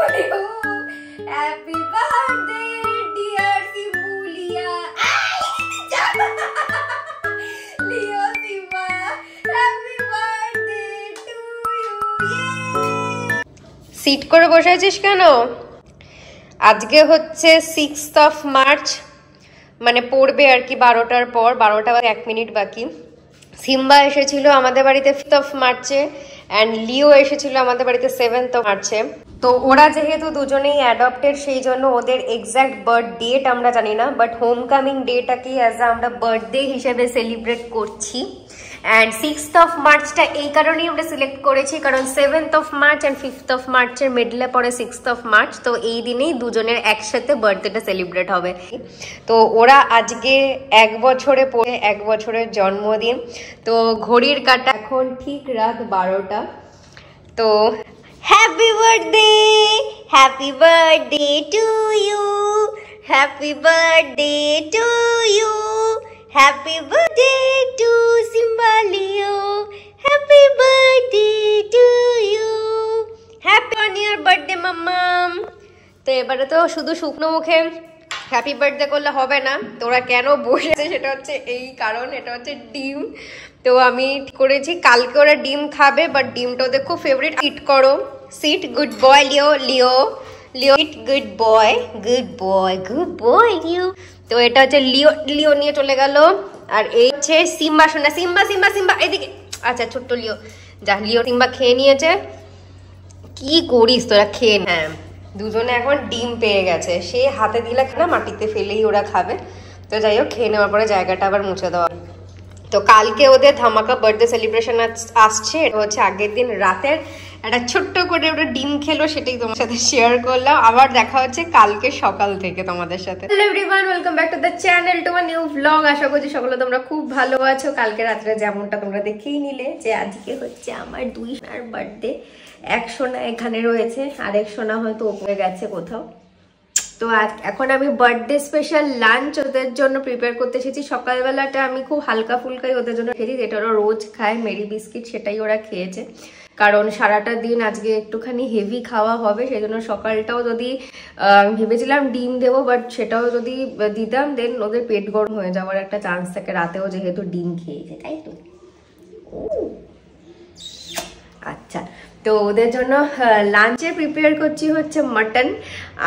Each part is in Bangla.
Leo happy birthday dear Simbulia Leo Simba happy birthday to you. Sit করে বসে আছিস কেন? আজকে হচ্ছে 6th of March, মানে পড়বে আর কি 12টার পর, 12টা 1 মিনিট বাকি। সিম্বা এসেছিল আমাদের বাড়িতে 5th of March অ্যান্ড লিও এসেছিল আমাদের বাড়িতে 7th of March। তো ওরা যেহেতু দুজনেই অ্যাডপ্টেড, সেই জন্য ওদের এক্স্যাক্ট বার্থ ডেট আমরা জানি না, বাট হোম কামিং ডেটাকে অ্যাজ আমরা বার্থডে হিসেবে সেলিব্রেট করছি। অ্যান্ড 6th of Marchটা এই কারণেই আমরা সিলেক্ট করেছি কারণ 7th of March and 5th of Marchের মিডলে পরে 6th of March, তো এই দিনেই দুজনের একসাথে বার্থডেটা সেলিব্রেট হবে। তো ওরা আজকে 1 বছরে পড়ে 1 বছরের জন্মদিন। তো ঘড়ির কাঁটা এখন ঠিক রাত 12টা। তো happy birthday, happy birthday to you, happy birthday to you, happy birthday to Simba Leo, happy birthday to you, happy one year birthday Mammam. তো এবারে তো শুধু শুকনো মুখে হ্যাপি বার্থডে করলে হবে না, তোরা কেন বসেছে সেটা হচ্ছে এই কারণ, এটা হচ্ছে ডিম। তো আমি করেছি কালকে ওরা ডিম খাবে, বাট ডিমটা ওদের খুব ফেভারিট। ইট করো, sit, good boy Leo, Leo Leo eat, good boy, good boy, good boy Leo. তো এটা হচ্ছে লিও, লিও নিয়ে চলে গেল। আর এই হচ্ছে সিম্বা শোনা, সিম্বা সিম্বা সিম্বা এদিকে। আচ্ছা ছোট্ট লিও, যা লিও সিম্বা খেয়ে নিয়েছে। কি করিস তোরা, খেয়ে। হ্যাঁ, দুজনে এখন ডিম পেয়ে গেছে, সে হাতে দিলে না মাটিতে ফেলেই ওরা খাবে। তো যাই হোক, খেয়ে নেওয়ার পরে জায়গাটা আবার মুছে দেওয়া। তো কালকে ওদের ধামাকা বার্থডে সেলিব্রেশন আসছে, এটা হচ্ছে আগের দিন রাতের একটা ছোট্ট করে ওরা ডিম খেলো, সেটাই তোমার সাথে শেয়ার করলাম। আবার দেখা হচ্ছে কালকে সকাল থেকে তোমাদের সাথে। Hello everyone, welcome back to the channel, to my new blog. আশা করছি সকলে তোমরা খুব ভালো আছো। কালকে রাত্রে যেমনটা তোমরা দেখেই নিলে যে আজকে হচ্ছে আমার 2 সোনার বার্থডে। 1 সোনা এখানে রয়েছে, আর 1 সোনা হয়তো উপরে গেছে কোথাও। তো এখন আমি বার্থডে স্পেশাল লাঞ্চ ওদের জন্য প্রিপেয়ার করতে এসেছি। সকালবেলাটা আমি খুব হালকা ফুলকাই ওদের জন্য খেয়েছি, যেটা ওরা রোজ খায়, মেরি বিস্কিট, সেটাই ওরা খেয়েছে। কারণ সারাটা দিন আজকে একটুখানি হেভি খাওয়া হবে, সেই জন্য সকালটাও যদি ভেবেছিলাম ডিম দেবো, বাট সেটাও যদি দিতাম দেন ওদের পেট গরম হয়ে যাওয়ার একটা চান্স থাকে, রাতেও যেহেতু ডিম খেয়েছে, তাই তো। আচ্ছা, তো ওদের জন্য লাঞ্চে প্রিপেয়ার করছি হচ্ছে মাটন,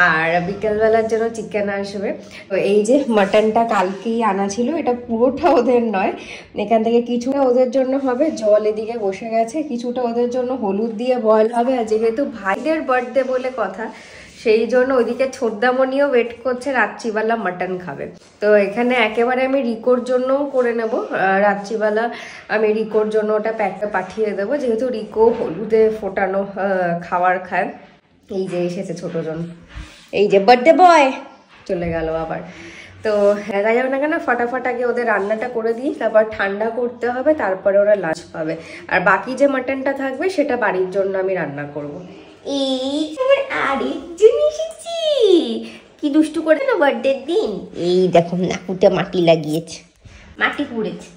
আর বিকেলবেলার জন্য চিকেন আসবে। তো এই যে মাটনটা কালকেই আনা ছিল, এটা পুরোটা ওদের নয়, এখান থেকে কিছুটা ওদের জন্য হবে, জল এদিকে বসে গেছে, কিছুটা ওদের জন্য হলুদ দিয়ে বয়েল হবে। আর যেহেতু ভাইদের বার্থডে বলে কথা, সেই জন্য ওইদিকে ছোটদামনিও ওয়েট করছে, রাত্রিবেলা মাটন খাবে। তো এখানে একেবারে আমি রিকোর জন্যও করে নেব, রাত্রিবেলা আমি রিকোর জন্য ওটা প্যাকটা পাঠিয়ে দেবো, যেহেতু রিকো হলুদে ফোটানো খাবার খায়। এই যে এসেছে ছোটজন, এই যে বার্থডে বয় চলে গেল আবার। তো দেখা যাবে না কেন, ফটাফট আগে ওদের রান্নাটা করে দিই, তারপর ঠান্ডা করতে হবে, তারপরে ওরা লাঞ্চ পাবে। আর বাকি যে মাটনটা থাকবে সেটা বাড়ির জন্য আমি রান্না করব। এই আমার আরেকজন এসেছি, কি দুষ্টু করে না বার্থডের দিন। এই দেখো নাকুতে মাটি লাগিয়েছে, মাটি পুড়েছে,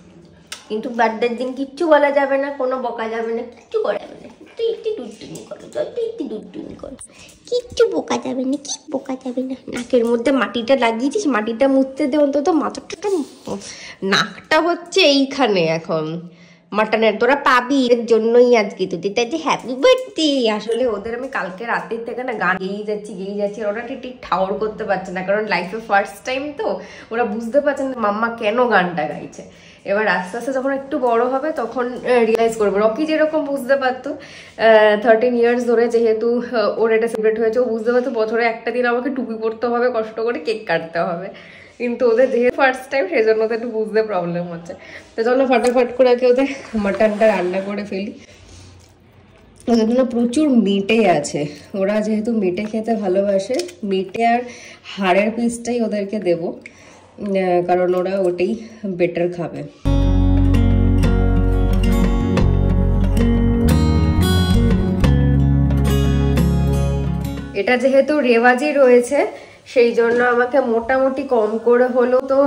কিন্তু বার্থডের দিন কিচ্ছু বলা যাবে না, কোনো বকা যাবে না, কিচ্ছু করা যাবে না। তুই একটু দুষ্টুমি করো, একটু দুষ্টুমি করো, কিচ্ছু বোকা যাবে না, কি বোকা যাবে না। নাকের মধ্যে মাটিটা লাগিয়েছিস, মাটিটা মুছতে দে অন্তত, মাথাটা নাকটা হচ্ছে এইখানে এখন মাটনের, তোরা পাবি, এর জন্যই আজকে তুই তাই যে হ্যাপি বার্থডে। আসলে ওদের আমি কালকে রাতের থেকে না গান গেয়েই যাচ্ছি, ওরা ঠিক ঠাউর করতে পারছে না, কারণ লাইফে ফার্স্ট টাইম তো ওরা বুঝতে পারছে না মাম্মা কেন গানটা গাইছে। এবার আস্তে আস্তে যখন একটু বড় হবে তখন রিয়েলাইজ করবে। রকি যেরকম বুঝতে পারতো 13 ইয়ার্স ধরে, যেহেতু ওর এটা সেলিব্রেট হয়েছে, ও বুঝতে পারতো বছরে একটা দিন আমাকে টুপি পরতে হবে, কষ্ট করে কেক কাটতে হবে, কিন্তু ওদের যেহেতু ফার্স্ট টাইম সেই জন্য ওদের একটু বুঝতে প্রবলেম হচ্ছে। তো চলো ফটাফট করে ওদের মাটনটা রান্না করে ফেলি। ওদের জন্য প্রচুর মেটে আছে, ওরা যেহেতু মেটে খেতে ভালোবাসে, মেটে আর হাড়ের পিসটাই ওদেরকে দেব, কারণ ওরা ওটাই বেটার খাবে। এটা যেহেতু রেওয়াজি রয়েছে, সেই জন্য আমাকে মোটামুটি কম করে হলো, তো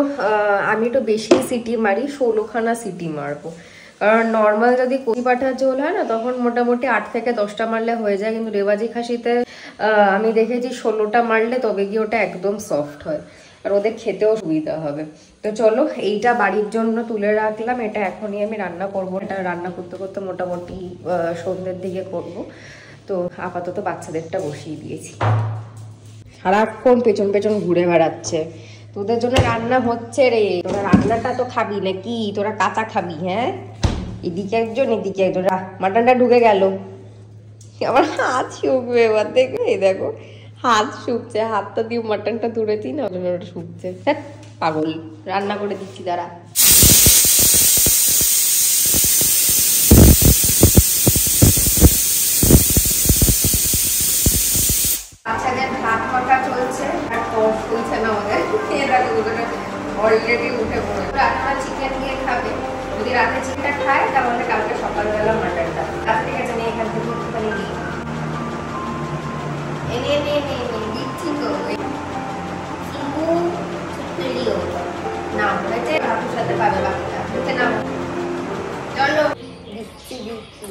আমি একটু বেশি সিটি মারি, 16খানা সিটি মারবো। কারণ নর্মাল যদি কচি পাঠার ঝোল হয় না, তখন মোটামুটি 8 থেকে 10টা মারলে হয়ে যায়, কিন্তু রেওয়াজি খাসিতে আমি দেখেছি 16টা মারলে তবে গিয়ে ওটা একদম সফট হয়, আর ওদের খেতেও সুবিধা হবে। তো চলো এইটা বাড়ির জন্য তুলে রাখলাম, এটা এখনই আমি রান্না করব। এটা রান্না করতে করতে মোটামুটি সন্ধ্যের দিকে করব। তো আপাতত বাচ্চাদেরটা বসিয়ে দিয়েছি, সারাক্ষণ পেছন পেছন ঘুরে বেড়াচ্ছে। তোদের জন্য রান্না হচ্ছে রে, তোরা রান্নাটা তো খাবি নাকি? তোরা কাঁচা খাবি? হ্যাঁ, এদিকে একজন এদিকে একজন। মাটনটা ঢুকে গেল, আমার হাত শুকবে এবার। দেখবে এই দেখো হাত শুকছে, হাতটা দিয়ে মাটনটা ধরেছি না, ওটা শুকছে। পাগল, রান্না করে দিচ্ছি দাঁড়া। বাচ্চাদের ভাত কটা চলছে আর টক চলছে না ওদের। অলরেডি উঠে পড়ে রান্না চিকেন দিয়ে খাবে। যদি রাতে চিকেনটা খায় তাহলে কালকে সকালবেলা মাটনটা। ঠিক আছে, নিয়ে এখান থেকে একটুখানি দিই, দিচ্ছি তো। না হয়েছে ভাতের সাথে পাবে বাকিটা, হচ্ছে না? চলো দিচ্ছি দিচ্ছি।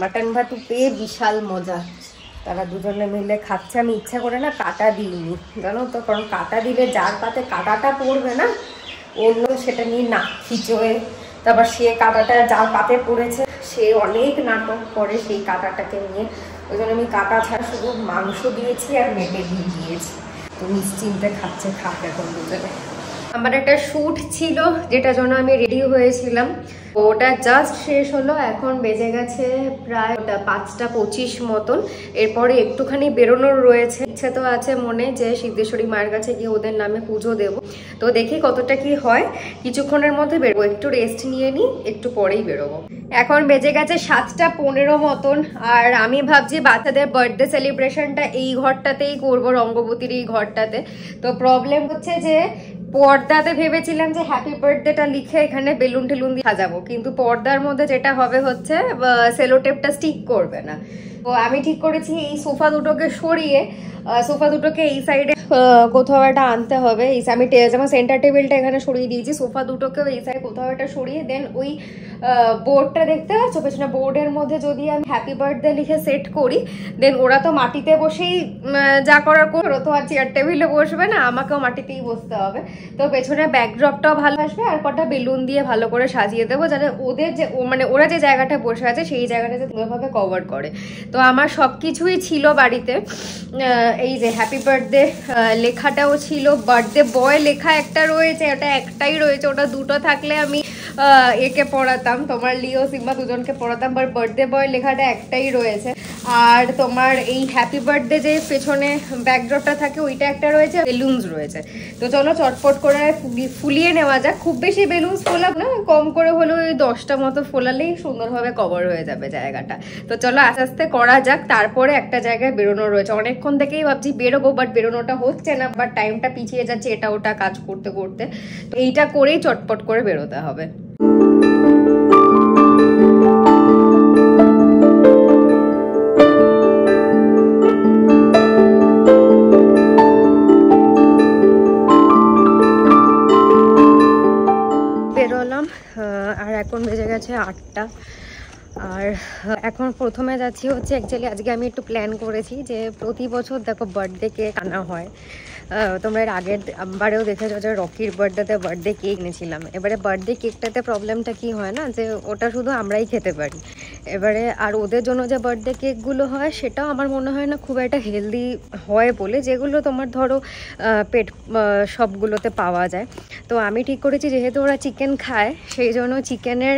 মাটন ভাত পেয়ে বিশাল মজা, তারা দুজনে মিলে খাচ্ছে। আমি ইচ্ছা করে না কাটা দিইনি, জানো তো, কারণ কাটা দিলে যার পাতে কাটাটা পড়বে না অন্য সেটা নিয়ে নাক খিচোয়ে, তারপর সে কাটাটা যার পাতে পড়েছে সে অনেক নাটক করে সেই কাটাটাকে নিয়ে। ওই জন্য আমি কাটা ছাড়া শুধু মাংস দিয়েছি আর মেটে দিয়ে দিয়েছি। তো নিশ্চিন্তে খাচ্ছে, খাক এখন দুজনে। আমার একটা শ্যুট ছিল যেটার জন্য আমি রেডি হয়েছিলাম, ওটা জাস্ট শেষ হলো। এখন বেজে গেছে প্রায় 5টা 25 মতন। এরপরে একটুখানি বেরোনোর রয়েছে, ইচ্ছে তো আছে মনে যে সিদ্ধেশ্বরী মায়ের কাছে গিয়ে ওদের নামে পুজো দেব। তো দেখি কতটা কি হয়, কিছুক্ষণের মধ্যে বেরোবো। একটু রেস্ট নিয়ে নিই, একটু পরেই বেরোবো। এখন বেজে গেছে 7টা 15 মতন, আর আমি ভাবছি বাচ্চাদের বার্থডে সেলিব্রেশনটা এই ঘরটাতেই করবো, রঙ্গবতীর এই ঘরটাতে। তো প্রবলেম হচ্ছে যে পর্দাতে ভেবেছিলাম যে হ্যাপি বার্থডেটা লিখে এখানে বেলুন টেলুন দিয়ে সাজাবো, কিন্তু পর্দার মধ্যে যেটা হবে হচ্ছে সেলোটেপটা স্টিক করবে না। তো আমি ঠিক করেছি এই সোফা দুটোকে সরিয়ে সোফা দুটোকে এই সাইডে কোথাও একটা আনতে হবে। আমি যেমন সেন্টার টেবিলটা এখানে সরিয়ে দিয়েছি, সোফা দুটোকেও এই সাইডে কোথাও একটা সরিয়ে দেন ওই বোর্ডটা দেখতে পাচ্ছ পেছনে, বোর্ডের মধ্যে যদি আমি হ্যাপি বার্থডে লিখে সেট করি দেন ওরা তো মাটিতে বসেই যা করার করো, তো আর চেয়ার টেবিলে বসবে না, আমাকেও মাটিতেই বসতে হবে। তো পেছনে ব্যাকড্রপটাও ভালো আসবে, আর কটা বেলুন দিয়ে ভালো করে সাজিয়ে দেবো যাতে ওদের যে মানে ওরা যে জায়গাটা বসে আছে সেই জায়গাটা যাতে ভাবে কভার করে। তো আমার সব কিছুই ছিল বাড়িতে, এই যে হ্যাপি বার্থডে লেখাটাও ছিল, বার্থডে বয় লেখা একটা রয়েছে, ওটা একটাই রয়েছে, ওটা দুটো থাকলে আমি একে পড়াতাম, তোমার লিও সিম্বা দুজনকে পড়াতাম, বাট বার্থডে বয় লেখাটা একটাই রয়েছে। আর তোমার এই হ্যাপি বার্থডে যে পেছনে ব্যাকড্রপটা থাকে ওইটা একটা রয়েছে, বেলুনস রয়েছে। তো চলো চটপট করে ফুলিয়ে নেওয়া যাক। খুব বেশি বেলুনস ফোলাব না, কম করে হলেও ওই 10টা মতো ফোলালেই সুন্দরভাবে কভার হয়ে যাবে জায়গাটা। তো চলো আস্তে আস্তে করা যাক, তারপরে একটা জায়গায় বেরোনো রয়েছে। অনেকক্ষণ থেকেই ভাবছি বেরোবো, বাট বেরোনোটা হচ্ছে না, বাট টাইমটা পিছিয়ে যাচ্ছে এটা ওটা কাজ করতে করতে। তো এইটা করেই চটপট করে বেরোতে হবে। বেরোলাম, আর এখন বেজে গেছে 8টা। আর এখন প্রথমে যাচ্ছি হচ্ছে, অ্যাকচুয়ালি আজকে আমি একটু প্ল্যান করেছি যে প্রতি বছর দেখো বার্থডে কেক আনা হয়। তোমরা এর আগের বারেও দেখেছো যে রকির বার্থডেতে বার্থডে কেক এনেছিলাম। এবারে বার্থডে কেকটাতে প্রবলেমটা কি হয় না, যে ওটা শুধু আমরাই খেতে পারি। এবারে আর ওদের জন্য যে বার্থডে কেকগুলো হয় সেটাও আমার মনে হয় না খুব একটা হেলদি হয় বলে, যেগুলো তোমার ধরো পেট সবগুলোতে পাওয়া যায়। তো আমি ঠিক করেছি যেহেতু ওরা চিকেন খায় সেই জন্য চিকেনের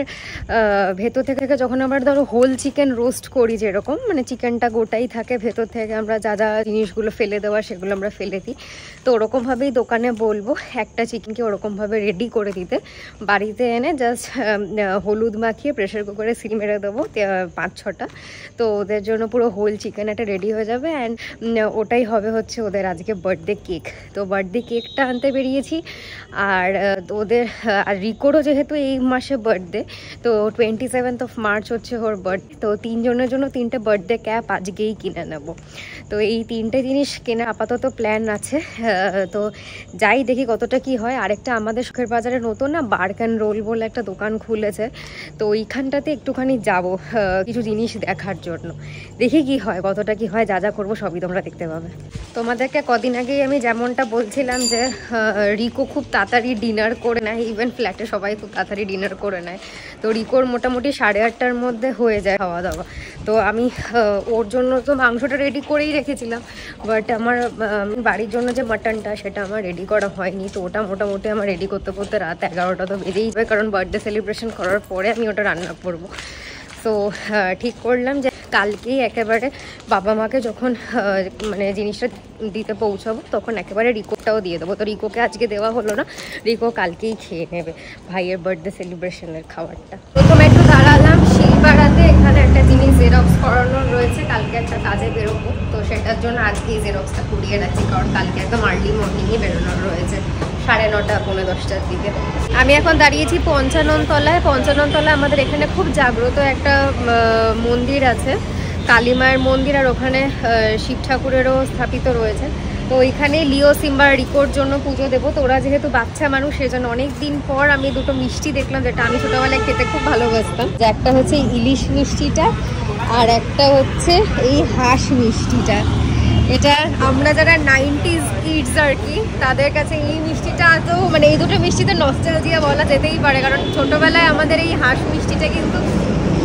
ভেতর থেকে যখন আমরা ধরো হোল চিকেন রোস্ট করি, যেরকম মানে চিকেনটা গোটাই থাকে, ভেতর থেকে আমরা যা যা জিনিসগুলো ফেলে দেওয়া সেগুলো আমরা ফেলে দিই। তো ওরকমভাবেই দোকানে বলবো একটা চিকেনকে ওরকমভাবে রেডি করে দিতে, বাড়িতে এনে জাস্ট হলুদ মাখিয়ে প্রেশার কুকারে সিল মেরে দেবো, 5-6টা। তো ওদের জন্য পুরো হোল চিকেন একটা রেডি হয়ে যাবে। অ্যান্ড ওটাই হবে হচ্ছে ওদের আজকে বার্থডে কেক। তো বার্থডে কেকটা আনতে বেরিয়েছি। আর ওদের আর রিকোরও যেহেতু এই মাসে বার্থডে, তো 27 মার্চ হচ্ছে ওর বার্থডে। তো 3 জনের জন্য 3টে বার্থডে ক্যাপ আজকেই কিনে নেব। তো এই 3টে জিনিস কেনা আপাতত প্ল্যান আছে। তো যাই দেখি কতটা কি হয়। আরেকটা আমাদের সুখের বাজারে নতুন না বার্ক অ্যান্ড রোল বলে একটা দোকান খুলেছে, তো ওইখানটাতে একটুখানি যাব কিছু জিনিস দেখার জন্য। দেখি কি হয়, কতটা কি হয়, যা যা করবো সবই তোমরা দেখতে পাবে। তোমাদেরকে কদিন আগেই আমি যেমনটা বলছিলাম যে রিকো খুব তাড়াতাড়ি ডিনার করে নেয়, ইভেন ফ্ল্যাটে সবাই খুব তাড়াতাড়ি ডিনার করে নেয়। তো রিকোর মোটামুটি 8:30টার মধ্যে হয়ে যায় খাওয়া দাওয়া। তো আমি ওর জন্য তো মাংসটা রেডি করেই রেখেছিলাম, বাট আমার বাড়ির জন্য যে মাটনটা সেটা আমার রেডি করা হয়নি। তো ওটা মোটামুটি আমার রেডি করতে করতে রাত 11টা তো বেজেই যায়, কারণ বার্থডে সেলিব্রেশন করার পরে আমি ওটা রান্না করবো। তো ঠিক করলাম যে কালকেই একেবারে বাবা মাকে যখন মানে জিনিসটা দিতে পৌঁছাবো তখন একেবারে রিকোটাও দিয়ে দেবো। তো রিকোকে আজকে দেওয়া হলো না, রিকো কালকেই খেয়ে নেবে ভাইয়ের বার্থডে সেলিব্রেশনের খাবারটা। প্রথমে একটু দাঁড়ালাম শিলপাড়াতে, এখানে একটা জিনিস জেরক্স করানোর রয়েছে, কালকে একটা কাজে বেরোবো। তো সেটার জন্য আজকেই জেরক্সটা করিয়ে রাখছি, কারণ কালকে একদম আর্লি মর্নিংয়ে বেরোনোর রয়েছে, 9:30 পৌনে 10টার দিকে। আমি এখন দাঁড়িয়েছি পঞ্চানন তলায়। পঞ্চানন তলায় আমাদের এখানে খুব জাগ্রত একটা মন্দির আছে, কালী মায়ের মন্দির, আর ওখানে শিব ঠাকুরেরও স্থাপিত রয়েছে। তো ওইখানে লিও সিম্বার রিকোর জন্য পুজো দেবো। তো ওরা যেহেতু বাচ্চা মানুষ সেজন্য অনেক দিন পর আমি দুটো মিষ্টি দেখলাম, যেটা আমি ছোটোবেলায় খেতে খুব ভালোবাসতাম। যে একটা হচ্ছে ইলিশ মিষ্টিটা আর একটা হচ্ছে এই হাঁস মিষ্টিটা। এটা আমরা যারা 90s কিডস আর কি, তাদের কাছে এই মিষ্টিটা তো মানে এই দুটো মিষ্টিতে নস্টালজিয়া বলা যেতেই পারে, কারণ ছোটোবেলায় আমাদের এই হাঁস মিষ্টিটা কিন্তু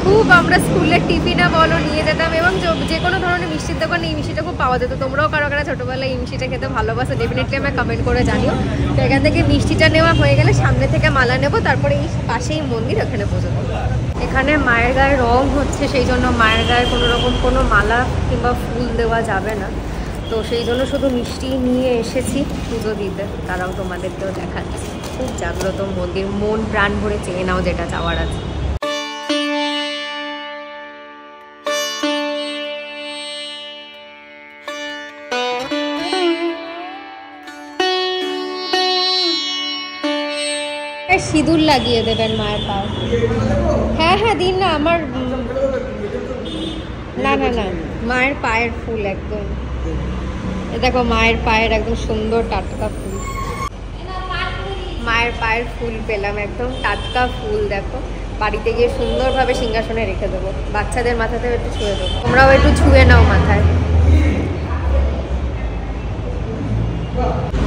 খুব আমরা স্কুলের টিফিনে বলো নিয়ে যেতাম, এবং যে কোনো ধরনের মিষ্টির দোকানে এই মিষ্টিটা খুব পাওয়া যেত। তোমরাও কারো কারো ছোটোবেলায় এই মিষ্টিটা খেতে ভালোবাসো, ডেফিনেটলি আমায় কমেন্ট করে জানিও। তো এখান থেকে মিষ্টিটা নেওয়া হয়ে গেলে সামনে থেকে মালা নেবো, তারপরে এই পাশেই মন্দির, ওখানে পুজো দেবো। এখানে মায়ের গায়ে রং হচ্ছে, সেই জন্য মায়ের গায়ে কোনো রকম কোনো মালা কিংবা ফুল দেওয়া যাবে না। তো সেই জন্য শুধু মিষ্টি নিয়ে এসেছি পুজো দিতে, তারাও তোমাদেরকেও দেখাচ্ছি। খুব জাগ্রত মন্দির, মন প্রাণ ভরে চেয়ে নাও যেটা চাওয়ার আছে। সিঁদুর লাগিয়ে দেবেন মায়ের পায়ে। হ্যাঁ হ্যাঁ দিন না, আমার না না না, মায়ের পায়ের ফুল একদম, দেখো মায়ের পায়ের একদম সুন্দর টাটকা ফুল, মায়ের পায়ের ফুল পেলাম, একদম টাটকা ফুল। দেখো বাড়িতে গিয়ে সুন্দরভাবে সিংহাসনে রেখে দেবো, বাচ্চাদের মাথাতেও একটু ছুঁয়ে দেবো, তোমরাও একটু ছুঁয়ে নাও মাথায়।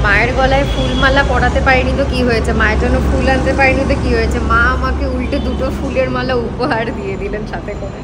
মায়ের গলায় ফুলমালা পরাতে পারিনি তো কি হয়েছে, মায়ের জন্য ফুল আনতে পারিনি তো কি হয়েছে, মা আমাকে উল্টে দুটো ফুলের মালা উপহার দিয়ে দিলেন সাথে করে।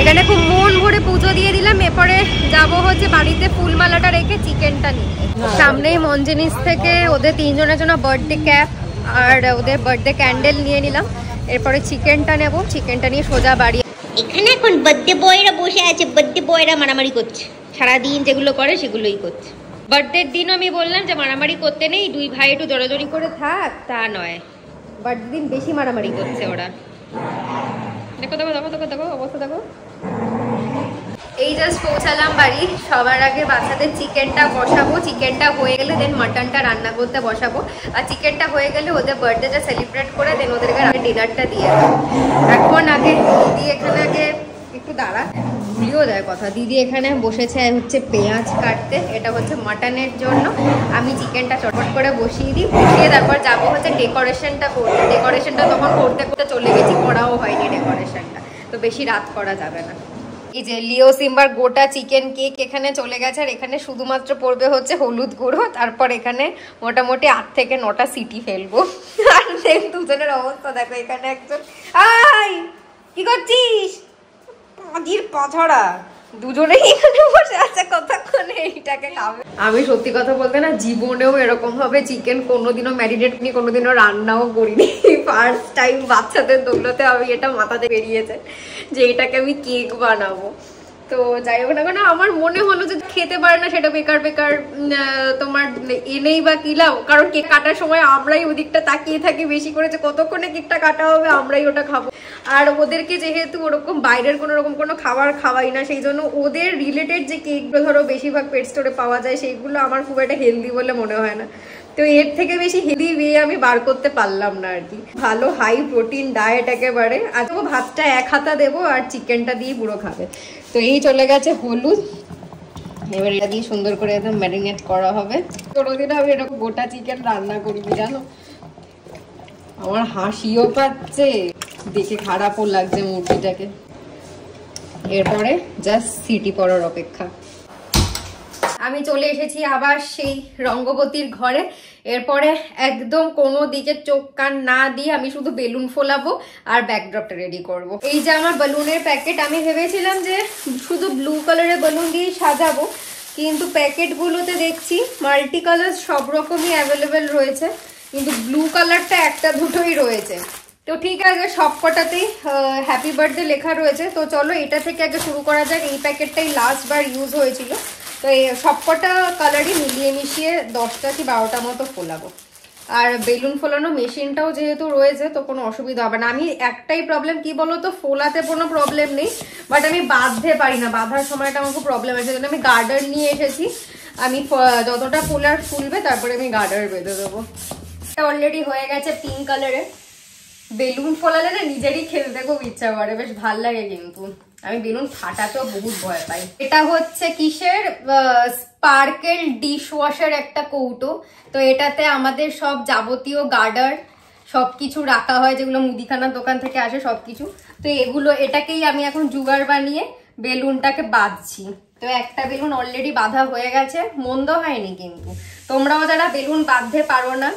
এখানে খুব মন ভরে পুজো দিয়ে দিলাম, এরপরে যাবো হচ্ছে বাড়িতে ফুলমালাটা রেখে চিকেনটা নিয়ে। সামনেই মঞ্জেনিস থেকে ওদের 3 জনের জন্য বার্থডে ক্যাপ আর ওদের বার্থডে ক্যান্ডেল নিয়ে নিলাম, এরপরে চিকেনটা নেব, চিকেনটা নিয়ে সোজা বাড়ি। এখানে এখন বার্থডে বয়রা বসে আছে, বার্থডে বয়রা মারামারি করছে, সারাদিন যেগুলো করে সেগুলোই করছে। বার্থডের দিনও আমি বললাম যে মারামারি করতে নেই, 2 ভাই একটু জড়াজড়ি করে থাক, তা নয়, বার্থডে দিন বেশি মারামারি করছে ওরা। দেখো দেখো দেখো দেখো দেখো অবস্থা দেখো। এই জাস্ট পৌঁছালাম বাড়ি, সবার আগে বাচ্চাদের চিকেনটা বসাবো, চিকেনটা হয়ে গেলে দেন মাটনটা রান্না করতে বসাবো, আর চিকেনটা হয়ে গেলে ওদের বার্থডেটা সেলিব্রেট করে দেন ওদেরকে ডিনারটা দিয়ে দেবো। এখন আগে দিদি এখানে আগে একটু দাঁড়া, ভুলিও যায় কথা, দিদি এখানে বসেছে হচ্ছে পেঁয়াজ কাটতে, এটা হচ্ছে মাটনের জন্য। আমি চিকেনটা চটপট করে বসিয়ে দিই, বসিয়ে তারপর যাবো হচ্ছে ডেকোরেশনটা করতে। ডেকোরেশনটা তখন করতে করতে চলে গেছি, করাও হয়নি ডেকোরেশনটা, তো বেশি রাত করা যাবে না। এই যে লিও সিম্বার গোটা চিকেন কেক এখানে চলে গেছে, আর এখানে শুধুমাত্র পড়বে হচ্ছে হলুদ গুঁড়ো। তারপর এখানে মোটামুটি 8 থেকে 9টা সিটি ফেলবো। আর দুজনের অবস্থা দেখো, এখানে একজন আই কি করছিস, পাঁজির পাছড়া দুজনেই এখানে বসে আছে, কতক্ষণে এইটাকে খাবে। আমি সত্যি কথা বলতে না, জীবনেও এরকম ভাবে চিকেন কোনোদিনও ম্যারিনেট নিয়ে কোনোদিনও রান্নাও করিনি। ফার্স্ট টাইম বাচ্চাদের দৌলতে আমি এটা মাথাতে বেরিয়েছে যে এটাকে আমি কেক বানাবো। তো যাই হোক না কেন, আমার মনে হলো যে খেতে পারে না সেটা বেকার বেকার তোমার এনেই বা কি লাভ, কারণ কেক কাটার সময় আমরাই ওদিকটা তাকিয়ে থাকি বেশি করে যে কতক্ষণে কেকটা কাটা হবে, আমরাই ওটা খাবো। আর ওদেরকে যেহেতু ওরকম বাইরের কোনো রকম কোনো খাবার খাওয়াই না, সেই জন্য ওদের রিলেটেড যে কেকগুলো ধরো বেশিরভাগ পেট স্টোরে পাওয়া যায় সেইগুলো আমার খুব একটা হেলদি বলে মনে হয় না। তো এর থেকে বেশি হেলদি ওয়ে আমি বার করতে পারলাম না আর কি। ভালো হাই প্রোটিন ডায়েট একেবারে। আজকে ভাতটা 1 হাতা দেবো আর চিকেনটা দিয়ে পুরো খাবে। তো এই চলে গেছে হলুদ, এবার এটা দিয়ে সুন্দর করে একদম ম্যারিনেট করা হবে। কোনোদিন আমি এরকম গোটা চিকেন রান্না করিনি জানো, আমার হাসিও পাচ্ছে, দেখে খারাপও লাগছে মুরগিটাকে। এরপরে জাস্ট সিটি পড়ার অপেক্ষা। আমি চলে এসেছি আবার সেই রঙ্গবতীর ঘরে। এরপরে একদম কোনো দিকে চোখ কান না দিয়ে আমি শুধু বেলুন ফোলাবো আর ব্যাকড্রপটা রেডি করব। এই যে আমার বেলুনের প্যাকেট, আমি ভেবেছিলাম যে শুধু ব্লু কালারের বেলুন দিয়ে সাজাবো, কিন্তু প্যাকেটগুলোতে দেখছি মাল্টি কালার সব রকমই অ্যাভেলেবেল রয়েছে, কিন্তু ব্লু কালারটা একটা দুটোই রয়েছে। তো ঠিক আছে, সব কটাতেই হ্যাপি বার্থডে লেখা রয়েছে। তো চলো এটা থেকে আগে শুরু করা যাক। এই প্যাকেটটাই লাস্ট বার ইউজ হয়েছিল, তো এই সবকটা কালারই মিলিয়ে মিশিয়ে 10টা কি 12টা মতো ফোলাবো। আর বেলুন ফোলানো মেশিনটাও যেহেতু রয়েছে তো কোনো অসুবিধা হবে না। আমি একটাই প্রবলেম কি বলতো, ফোলাতে কোনো প্রবলেম নেই, বাট আমি বাঁধতে পারি না, বাঁধার সময়টা আমার খুব প্রবলেম আছে। সেজন্য আমি গার্ডার নিয়ে এসেছি, আমি যতটা ফোলার ফুলবে তারপরে আমি গার্ডার বেঁধে দেবো। এটা অলরেডি হয়ে গেছে পিঙ্ক কালারের। বেলুন ফোলালে না নিজেরই খেলতে খুব ইচ্ছা করে, বেশ ভাল লাগে, কিন্তু আমি বেলুন ফাটাতেও বহুত ভয় পাই। এটা হচ্ছে কিসের, স্পার্কেল ডিশ ওয়াশের একটা কৌটো। তো এটাতে আমাদের সব যাবতীয় গার্ডার সবকিছু রাখা হয়, যেগুলো মুদিখানার দোকান থেকে আসে সবকিছু। তো এগুলো এটাকেই আমি এখন জুগাড় বানিয়ে বেলুনটাকে বাঁধছি। তো একটা বেলুন অলরেডি বাঁধা হয়ে গেছে, মন্দ হয়নি। কিন্তু তোমরাও যারা বেলুন বাঁধতে পারো না,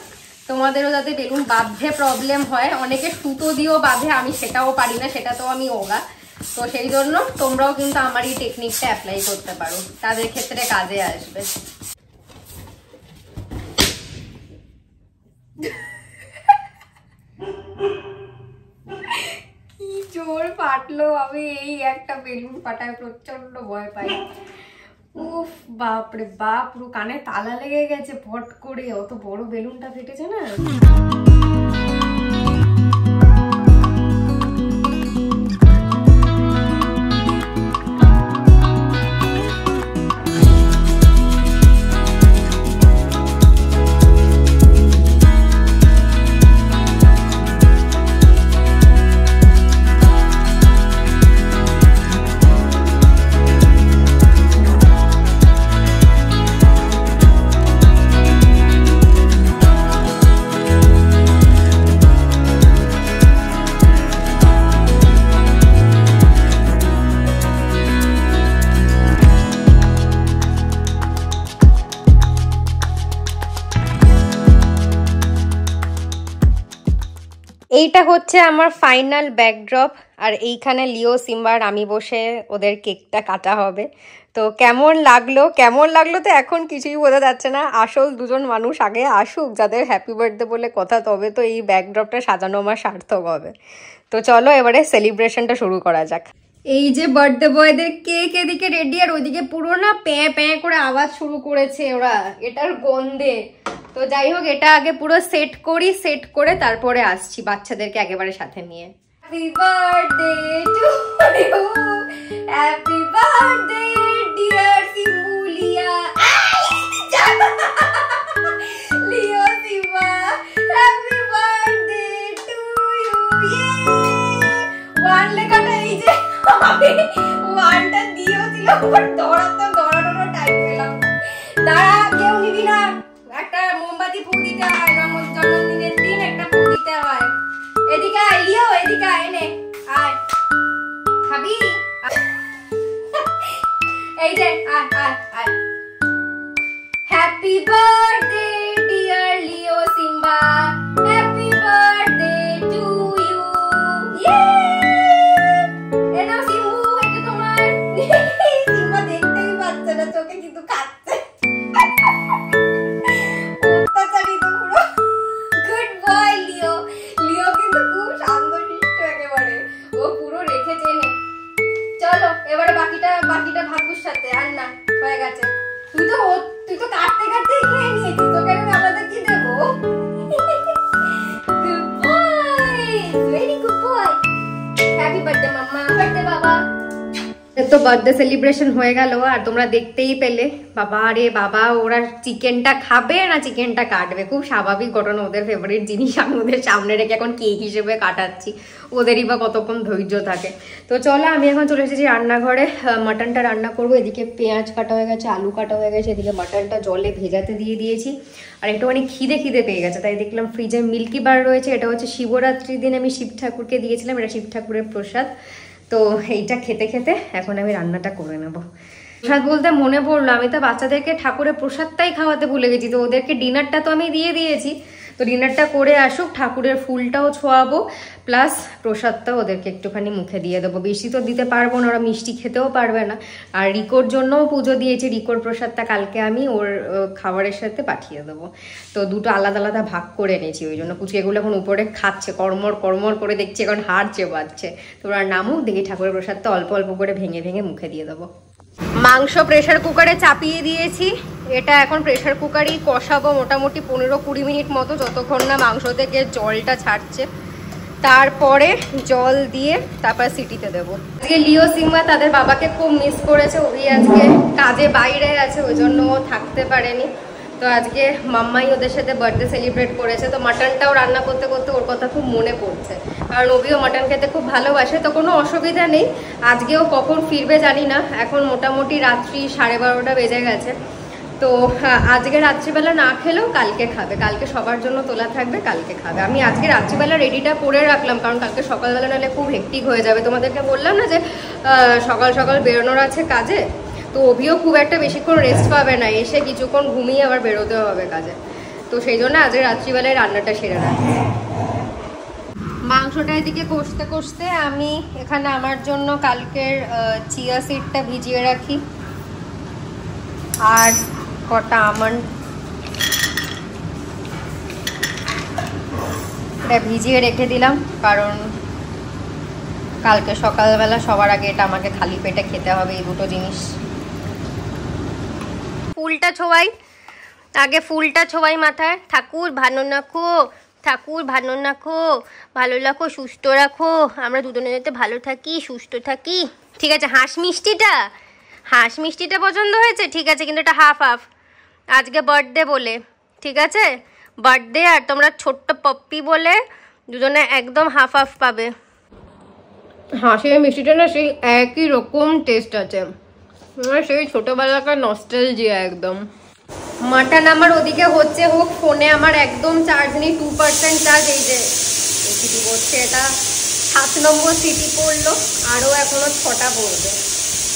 তোমাদেরও যাতে বেলুন বাঁধতে প্রবলেম হয়, অনেকে সুতো দিয়েও বাঁধে, আমি সেটাও পারি না, সেটা তো আমি ওগা। তো সেই জন্য তোমরাও কিন্তু আমার এই টেকনিকটা অ্যাপ্লাই করতে পারো, তাদের ক্ষেত্রে কাজে আসবে। কি জোর ফাটলো, আমি এই একটা বেলুন ফাটায় প্রচন্ড ভয় পাই। উফ বাপরে বাপ, পুরো কানে তালা লেগে গেছে ফট করে, অত বড় বেলুনটা ফেটেছে না। এইটা হচ্ছে আমার ফাইনাল ব্যাকড্রপ, আর এইখানে লিও সিম্বার আমি বসে ওদের কেকটা কাটা হবে। তো কেমন লাগলো তো এখন কিছুই বোঝা যাচ্ছে না। আসল দুজন মানুষ আগে আসুক যাদের হ্যাপি বার্থডে বলে কথা, তবে তো এই ব্যাকড্রপটা সাজানো আমার সার্থক হবে। তো চলো এবারে সেলিব্রেশনটা শুরু করা যাক। এই যে বার্থডে বয়দের কেক এদিকে রেডি, আর ওইদিকে পুরো না প্যাঁ প্যাঁ করে আওয়াজ শুরু করেছে ওরা এটার গন্ধে। তো যাই হোক, এটা আগে পুরো সেট করি, সেট করে তারপরে আসছি বাচ্চাদেরকে একেবারে সাথে নিয়ে। Happy birthday to you, happy birthday dear Simbulia, Leo Simba, happy birthday to you. One লেখাটা এই যে আমি ওয়ানটা দিয়েছিল, বাট দৌড়ানোর টাইম পেলাম। দাঁড়া, কেউ নিবি না, একটা মোমবাতি ফু দিতে হয়, জন্মদিনের দিন একটা ফু দিতে হয়। এদিকে আয় লিও, এদিকে আয়, এনে আয়, খাবি? এই যে happy birthday dear Leo Simba, happy birthday to you. এ নাও সিম্বু, এটা তোমার। সিম্বা দেখতেই পাচ্ছে না, চোখে কিন্তু খাচ্ছে। অত্যাচারী তো পুরো। Good boy Leo. লিও কিন্তু খুব শান্তশিষ্ট একেবারে, ও পুরো রেখেছে। চলো এবারে বাকিটা ভাগ্যুর সাথে। আর না, হয়ে গেছে। তুই তো কাটতে কাটতেই খেয়ে নিয়েছিস, তোকে আমি আলাদা কি দেবো? Good boy, very good boy. Happy birthday mama, birthday বাবা। তো বার্থডে সেলিব্রেশন হয়ে গেল, আর তোমরা দেখতেই পেলে বাবা রে বাবা, ওরা চিকেনটা খাবে না চিকেনটা কাটবে, খুব স্বাভাবিক ঘটনা। ওদের ফেভারিট জিনিস আমি ওদের সামনে রেখে এখন কেক হিসেবে কাটাচ্ছি, ওদেরই বা কতক্ষণ ধৈর্য থাকে। তো চলো আমি এখন চলে এসেছি রান্নাঘরে, মাটনটা রান্না করবো। এদিকে পেঁয়াজ কাটা হয়ে গেছে, আলু কাটা হয়ে গেছে, এদিকে মাটনটা জলে ভেজাতে দিয়ে দিয়েছি। আর একটুখানি খিদে পেয়ে গেছে, তাই দেখলাম ফ্রিজে মিল্কি বার রয়েছে। এটা হচ্ছে শিবরাত্রির দিন আমি শিব ঠাকুরকে দিয়েছিলাম, এটা শিব ঠাকুরের প্রসাদ। তো এইটা খেতে খেতে এখন আমি রান্নাটা করে নেব। প্রসাদ বলতে মনে পড়লো, আমি তো বাচ্চাদেরকে ঠাকুরের প্রসাদটাই খাওয়াতে ভুলে গেছি। তো ওদেরকে ডিনারটা তো আমি দিয়ে দিয়েছি, তো ডিনারটা করে আসুক, ঠাকুরের ফুলটাও ছোঁয়াবো, প্লাস প্রসাদটাও ওদেরকে একটুখানি মুখে দিয়ে দেবো। বেশি তো দিতে পারবো না, ওরা মিষ্টি খেতেও পারবে না। আর রিকোর জন্যও পুজো দিয়েছি, রিকোর প্রসাদটা কালকে আমি ওর খাবারের সাথে পাঠিয়ে দেবো। তো দুটো আলাদা আলাদা ভাগ করে নিয়েছি, ওই জন্য পুচকেগুলো এখন উপরে খাচ্ছে, কর্মর করে দেখছি, এখন হাড়ছে বাজছে। তো ওরা নামুক, দেখি ঠাকুরের প্রসাদটা অল্প অল্প করে ভেঙে ভেঙে মুখে দিয়ে দেবো। মাংস প্রেসার কুকারে চাপিয়ে দিয়েছি, এটা এখন প্রেসার কুকারেই কষাবো মোটামুটি 15-20 মিনিট মতো, যতক্ষণ না মাংস থেকে জলটা ছাড়ছে। তারপরে জল দিয়ে তারপর সিটিতে দেবো। আজকে লিও সিম্বা তাদের বাবাকে খুব মিস করেছে, ওই আজকে কাজে বাইরে আছে, ওই জন্য ও থাকতে পারেনি। তো আজকে মাম্মাই ওদের সাথে বার্থডে সেলিব্রেট করেছে। তো মাটনটাও রান্না করতে করতে ওর কথা খুব মনে পড়ছে, কারণ ওবিও মাটন খেতে খুব ভালোবাসে। তো কোনো অসুবিধা নেই, আজকেও কখন ফিরবে জানি না। এখন মোটামুটি রাত্রি 12:30 বেজে গেছে। তো আজকে রাত্রিবেলা না খেলেও কালকে খাবে, কালকে সবার জন্য তোলা থাকবে, কালকে খাবে। আমি আজকে রাত্রিবেলা রেডিটা করে রাখলাম, কারণ কালকে সকালবেলা নাহলে খুব হেক্টিক হয়ে যাবে। তোমাদেরকে বললাম না যে সকাল সকাল বেরোনোর আছে কাজে, তো অভিও খুব একটা বেশিক্ষণ রেস্ট পাবে না, এসে কিছুক্ষণ ঘুমিয়ে আবার বেরোতে হবে কাজে। তো সেই জন্য আজকে রাত্রিবেলায় রান্নাটা সেরে রাখছি। মাংসটা এদিকে কষতে কষতে আমি এখানে আমার জন্য কালকের চিয়া সিডটা ভিজিয়ে রাখি, আর কটা আমন্ড এটা ভিজিয়ে রেখে দিলাম, কারণ কালকে সকালবেলা সবার আগে এটা আমাকে খালি পেটে খেতে হবে, এই দুটো জিনিস। ফুলটা ছোঁয়াই, আগে ফুলটা ছোঁয়াই মাথায়। ঠাকুর ভালো রাখো, ঠাকুর ভালো রাখো, ভালো রাখো, সুস্থ রাখো, আমরা দুজনে যাতে ভালো থাকি, সুস্থ থাকি। ঠিক আছে, হাঁস মিষ্টিটা পছন্দ হয়েছে, ঠিক আছে, কিন্তু এটা হাফ হাফ, আজকে বার্থডে বলে, ঠিক আছে, বার্থডে আর তোমরা ছোট্ট পপ্পি বলে দুজনে একদম হাফ হাফ পাবে। হাঁসের মিষ্টিটা না সেই একই রকম টেস্ট আছে, সেই ছোটবেলাকার নস্টালজিয়া একদম। মাটন আমার ওদিকে হচ্ছে হোক, ফোনে আমার একদম চার্জ নেই, 2% চার্জ। এই যে সিটি পড়ছে, এটা 7 নম্বর সিটি পড়লো, আরও এখনো 6টা পড়বে।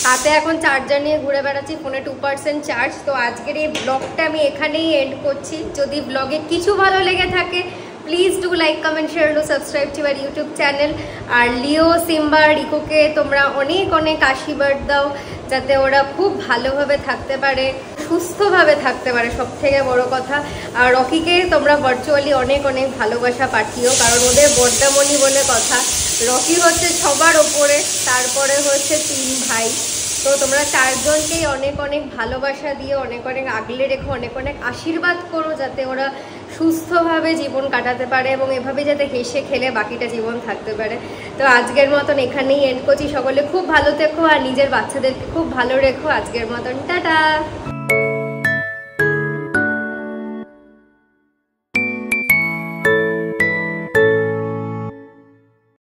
হাতে এখন চার্জার নিয়ে ঘুরে বেড়াচ্ছি, ফোনে 2% চার্জ। তো আজকের এই ব্লগটা আমি এখানেই এন্ড করছি। যদি ব্লগে কিছু ভালো লেগে থাকে please do like, comment, share, do subscribe to our YouTube channel. আর লিও, সিম্বা, রিকোকে তোমরা অনেক অনেক আশীর্বাদ দাও, যাতে ওরা খুব ভালোভাবে থাকতে পারে, সুস্থভাবে থাকতে পারে, সব থেকে বড় কথা। আর রকিকে তোমরা ভার্চুয়ালি অনেক অনেক ভালোবাসা পাঠিও, কারণ ওদের বর্দামণি বলে কথা। রকি হচ্ছে সবার ওপরে, তারপরে হচ্ছে 3 ভাই। তো তোমরা 4 জনকেই অনেক অনেক ভালোবাসা দিয়ে অনেক অনেক আগলে রেখো, অনেক অনেক আশীর্বাদ করো, যাতে ওরা সুস্থভাবে জীবন কাটাতে পারে এবং এভাবে যাতে হেসে খেলে বাকিটা জীবন থাকতে পারে। তো আজকের মতন এখানেই এন্ড করছি। সকলে খুব ভালো থেকো আর নিজের বাচ্চাদেরকে খুব ভালো রেখো। আজকের মতন টাটা।